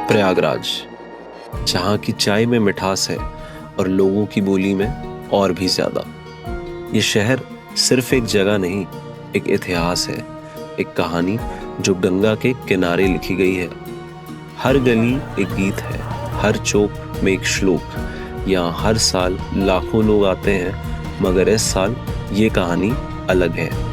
प्रयागराज, जहाँ की चाय में मिठास है और लोगों की बोली में और भी ज्यादा। ये शहर सिर्फ एक जगह नहीं, एक इतिहास है, एक कहानी जो गंगा के किनारे लिखी गई है। हर गली एक गीत है, हर चौक में एक श्लोक। यहाँ हर साल लाखों लोग आते हैं, मगर इस साल ये कहानी अलग है।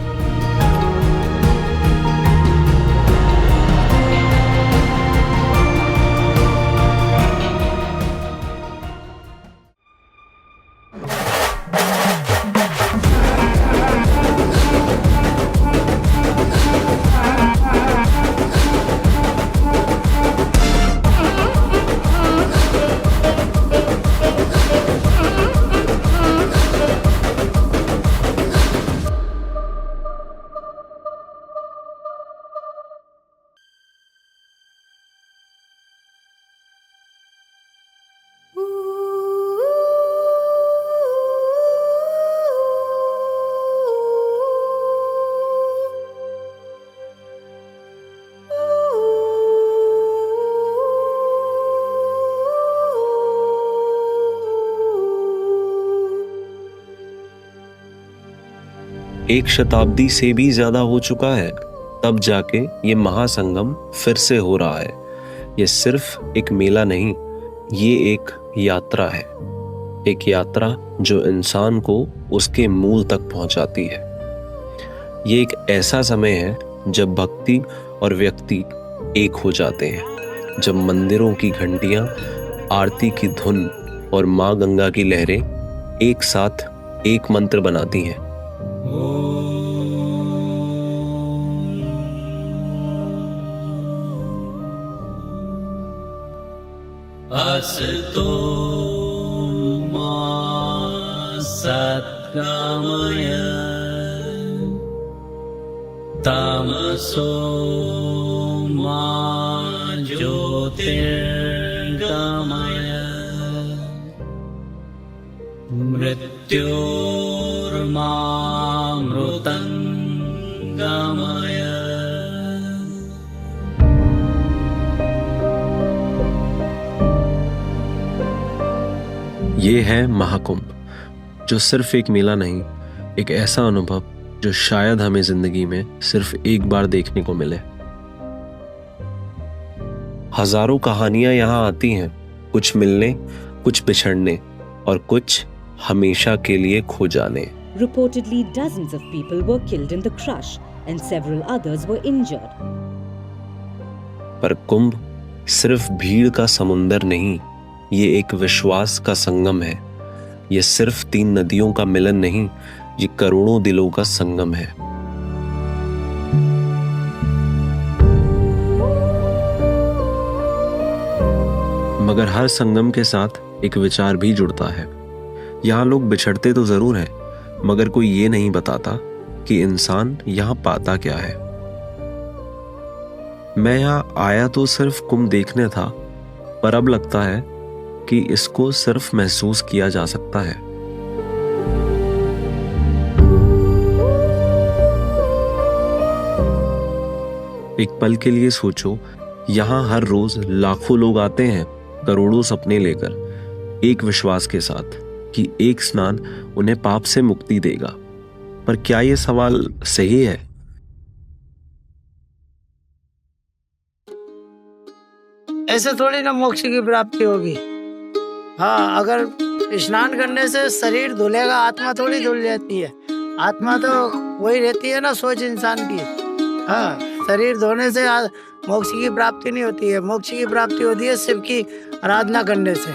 एक शताब्दी से भी ज्यादा हो चुका है, तब जाके ये महासंगम फिर से हो रहा है। ये सिर्फ एक मेला नहीं, ये एक यात्रा है। एक यात्रा जो इंसान को उसके मूल तक पहुंचाती है। ये एक ऐसा समय है जब भक्ति और व्यक्ति एक हो जाते हैं, जब मंदिरों की घंटियां, आरती की धुन और माँ गंगा की लहरें एक साथ एक मंत्र बनाती हैं। असतो मा सद्गमय तमसो मा ज्योतिर्गमय मृत्योर्मा मृतं गमय। ये है महाकुंभ, जो सिर्फ एक मेला नहीं, एक ऐसा अनुभव जो शायद हमें जिंदगी में सिर्फ एक बार देखने को मिले। हजारों कहानियां यहाँ आती हैं, कुछ मिलने, कुछ बिछड़ने और कुछ हमेशा के लिए खो जाने। Reportedly, dozens of people were killed in the crush and several others were injured. पर कुंभ सिर्फ भीड़ का समुंदर नहीं, ये एक विश्वास का संगम है। ये सिर्फ 3 नदियों का मिलन नहीं, ये करोड़ों दिलों का संगम है। मगर हर संगम के साथ एक विचार भी जुड़ता है। यहाँ लोग बिछड़ते तो जरूर हैं, मगर कोई ये नहीं बताता कि इंसान यहाँ पाता क्या है। मैं यहाँ आया तो सिर्फ कुंभ देखने था, पर अब लगता है कि इसको सिर्फ महसूस किया जा सकता है। एक पल के लिए सोचो, यहाँ हर रोज लाखों लोग आते हैं, करोड़ों सपने लेकर, एक विश्वास के साथ कि एक स्नान उन्हें पाप से मुक्ति देगा। पर क्या ये सवाल सही है? ऐसे थोड़ी ना मोक्ष की प्राप्ति होगी। हाँ, अगर स्नान करने से शरीर धुलेगा, आत्मा थोड़ी धुल जाती है। आत्मा तो वही रहती है ना, सोच इंसान की। हाँ, शरीर धोने से मोक्ष की प्राप्ति नहीं होती है। मोक्ष की प्राप्ति होती है शिव की आराधना करने से।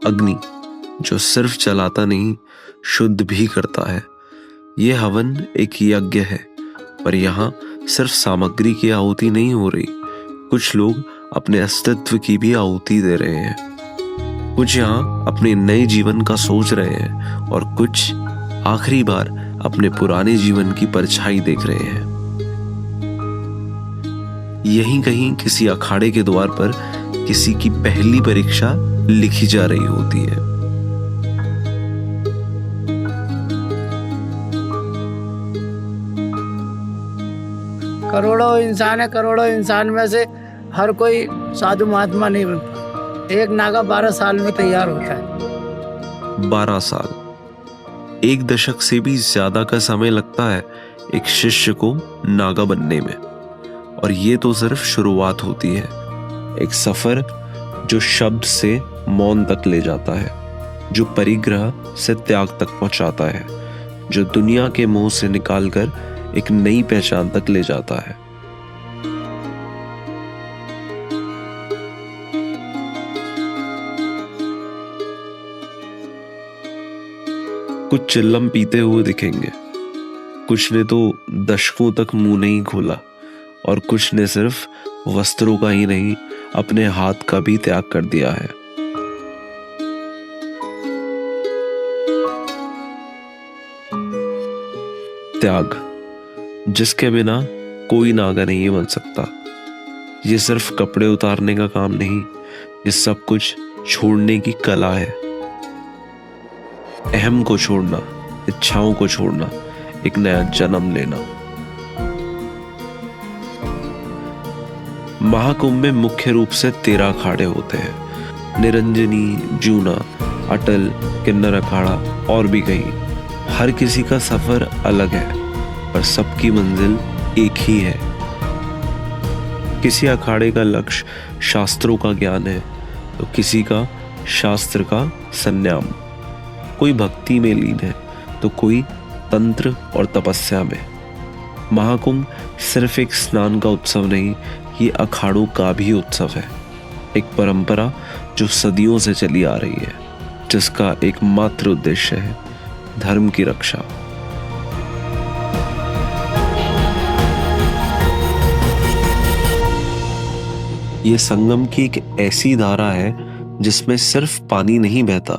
अग्नि जो सिर्फ जलाता नहीं, शुद्ध भी करता है। ये हवन एक यज्ञ है, पर यहाँ सिर्फ सामग्री की आहुति नहीं हो रही, कुछ लोग अपने अस्तित्व की भी आहुति दे रहे हैं। कुछ यहाँ अपने नए जीवन का सोच रहे हैं और कुछ आखिरी बार अपने पुराने जीवन की परछाई देख रहे हैं। यहीं कहीं किसी अखाड़े के द्वार पर किसी की पहली परीक्षा लिखी जा रही होती है। करोड़ों इंसान है, करोड़ों इंसान में से हर कोई साधु महात्मा नहीं बनता। एक नागा 12 साल में तैयार होता है। 12 साल, 1 दशक से भी ज्यादा का समय लगता है एक शिष्य को नागा बनने में। और ये तो सिर्फ शुरुआत होती है, एक सफर जो शब्द से मौन तक ले जाता है, जो परिग्रह से त्याग तक पहुंचाता है, जो दुनिया के मोह से निकालकर एक नई पहचान तक ले जाता है। कुछ चिल्लम पीते हुए दिखेंगे, कुछ ने तो दशकों तक मुंह नहीं खोला, और कुछ ने सिर्फ वस्त्रों का ही नहीं अपने हाथ का भी त्याग कर दिया है। त्याग, जिसके बिना कोई नागा नहीं बन सकता। ये सिर्फ कपड़े उतारने का काम नहीं, ये सब कुछ छोड़ने की कला है। अहम को छोड़ना, इच्छाओं को छोड़ना, एक नया जन्म लेना। महाकुंभ में मुख्य रूप से 13 अखाड़े होते हैं। निरंजनी, जूना, अटल, किन्नर अखाड़ा और भी कई। हर किसी का सफर अलग है, पर सबकी मंजिल एक ही है। किसी अखाड़े का लक्ष्य शास्त्रों का ज्ञान है, तो किसी का शास्त्र का संन्याम। कोई भक्ति में लीन है, तो कोई तंत्र और तपस्या में। महाकुंभ सिर्फ एक स्नान का उत्सव नहीं, ये अखाड़ों का भी उत्सव है। एक परंपरा जो सदियों से चली आ रही है, जिसका एकमात्र उद्देश्य है धर्म की रक्षा। ये संगम की एक ऐसी धारा है जिसमें सिर्फ पानी नहीं बहता,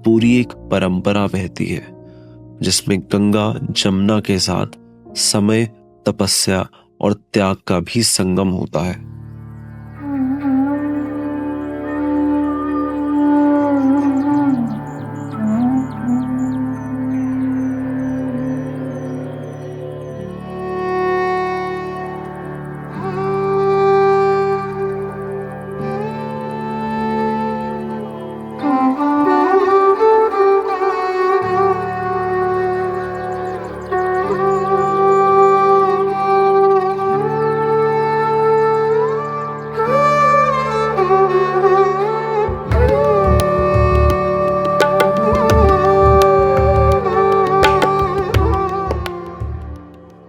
पूरी एक परंपरा बहती है, जिसमें गंगा जमुना के साथ समय, तपस्या और त्याग का भी संगम होता है।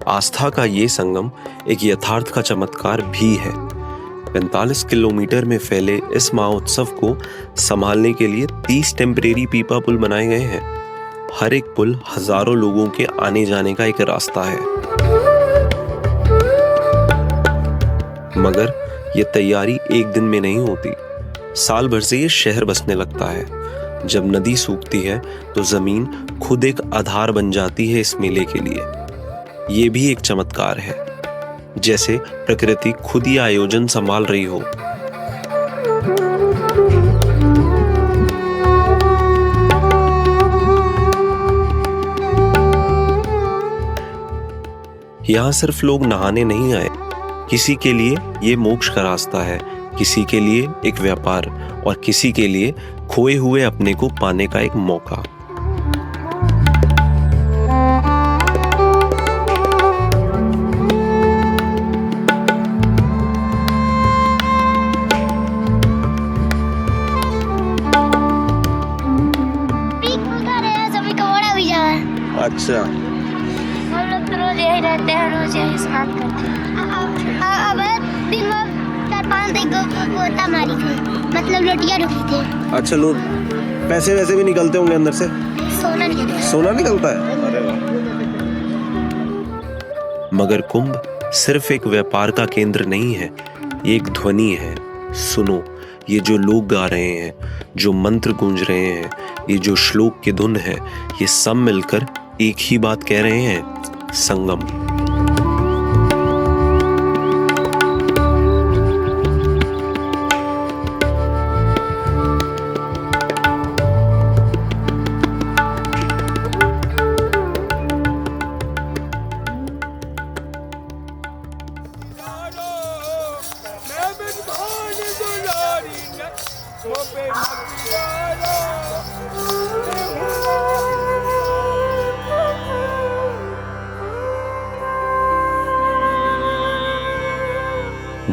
आस्था का ये संगम एक यथार्थ का चमत्कार भी है। 45 किलोमीटर में फैले इस महोत्सव को संभालने के लिए 30 टेम्परेरी पीपा पुल बनाए गए हैं। हर एक पुल हजारों लोगों के आने जाने का एक रास्ता है। मगर ये तैयारी एक दिन में नहीं होती, साल भर से ये शहर बसने लगता है। जब नदी सूखती है तो जमीन खुद एक आधार बन जाती है इस मेले के लिए। ये भी एक चमत्कार है, जैसे प्रकृति खुद ही आयोजन संभाल रही हो। यहाँ सिर्फ लोग नहाने नहीं आए, किसी के लिए ये मोक्ष का रास्ता है, किसी के लिए एक व्यापार और किसी के लिए खोए हुए अपने को पाने का एक मौका। अच्छा, हम लोग तो रोज यही रहते हैं, रोज यही स्नान करते हैं। अब दिन में 4-5 दिन को गोता मारी थी, मतलब लोटियां रुकी थी। अच्छा, लोग पैसे वैसे भी निकलते होंगे अंदर से? सोना निकलता है। सोना निकलता है? अरे वाह। मगर कुंभ सिर्फ एक व्यापार का केंद्र नहीं है, ये एक ध्वनि है। सुनो, ये जो लोग गा रहे हैं, जो मंत्र गूंज रहे हैं, ये जो श्लोक की धुन है, ये सब मिलकर एक ही बात कह रहे हैं, संगम।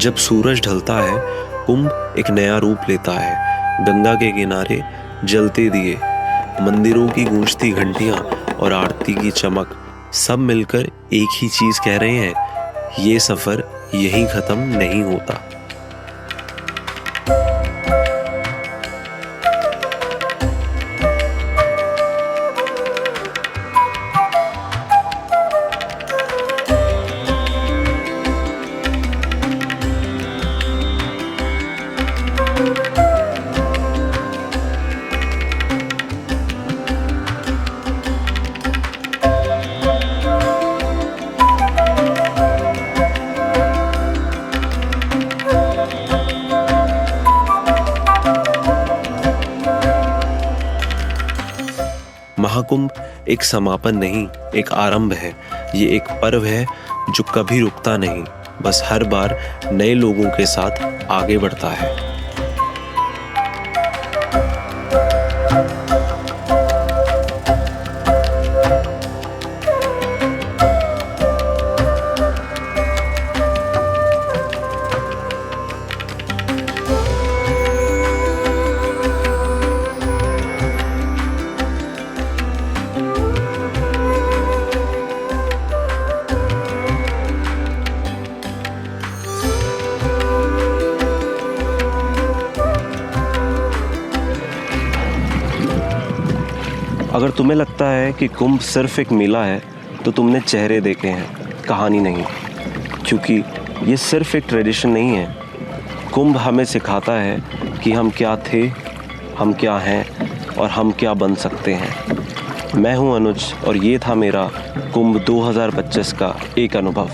जब सूरज ढलता है, कुंभ एक नया रूप लेता है। गंगा के किनारे जलते दिए, मंदिरों की गूंजती घंटियां और आरती की चमक सब मिलकर एक ही चीज कह रहे हैं, ये सफर यहीं खत्म नहीं होता। महाकुंभ एक समापन नहीं, एक आरंभ है। ये एक पर्व है जो कभी रुकता नहीं, बस हर बार नए लोगों के साथ आगे बढ़ता है। अगर तुम्हें लगता है कि कुंभ सिर्फ एक मेला है, तो तुमने चेहरे देखे हैं, कहानी नहीं। क्योंकि ये सिर्फ एक ट्रेडिशन नहीं है। कुंभ हमें सिखाता है कि हम क्या थे, हम क्या हैं और हम क्या बन सकते हैं। मैं हूं अनुज और ये था मेरा कुंभ 2025 का एक अनुभव।